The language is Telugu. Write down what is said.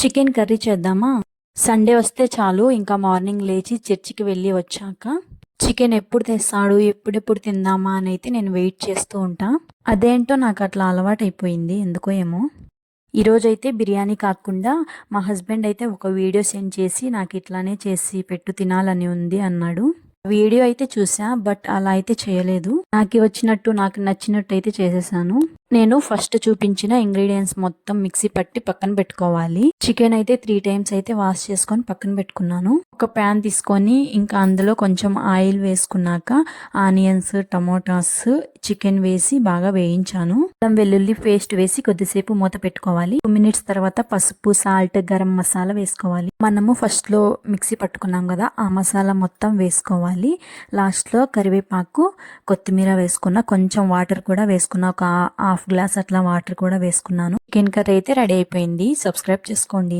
చికెన్ కర్రీ చేద్దామా? సండే వస్తే చాలు ఇంకా మార్నింగ్ లేచి చర్చికి వెళ్ళి వచ్చాక చికెన్ ఎప్పుడు తెస్తాడు, ఎప్పుడెప్పుడు తిందామా అని అయితే నేను వెయిట్ చేస్తూ ఉంటా. అదేంటో నాకు అట్లా అలవాటైపోయింది ఎందుకో ఏమో. ఈరోజైతే బిర్యానీ కాకుండా మా హస్బెండ్ అయితే ఒక వీడియో సెండ్ చేసి నాకు ఇట్లానే చేసి పెట్టు తినాలని ఉంది అన్నాడు. వీడియో అయితే చూసా, బట్ అలా అయితే చేయలేదు. నాకు వచ్చినట్టు నాకు నచ్చినట్టు అయితే చేసేసాను. నేను ఫస్ట్ చూపించిన ఇంగ్రీడియంట్స్ మొత్తం మిక్సీ పట్టి పక్కన పెట్టుకోవాలి. చికెన్ అయితే 3 టైమ్స్ అయితే వాష్ చేసుకొని పక్కన పెట్టుకున్నాను. ఒక ప్యాన్ తీసుకొని ఇంకా అందులో కొంచెం ఆయిల్ వేసుకున్నాక ఆనియన్స్, టమోటాస్, చికెన్ వేసి బాగా వేయించాను. వెల్లుల్లి పేస్ట్ వేసి కొద్దిసేపు మూత పెట్టుకోవాలి. 2 మినిట్స్ తర్వాత పసుపు, సాల్ట్, గరం మసాలా వేసుకోవాలి. మనము ఫస్ట్ లో మిక్సీ పట్టుకున్నాం కదా, ఆ మసాలా మొత్తం వేసుకోవాలి. లాస్ట్ లో కరివేపాకు, కొత్తిమీర వేసుకున్న, కొంచెం వాటర్ కూడా వేసుకున్న, ఒక హాఫ్ గ్లాస్ అట్లా వాటర్ కూడా వేసుకున్నాను. చికెన్ కర్రీ అయితే రెడీ అయిపోయింది. సబ్స్క్రైబ్ చేసుకోండి.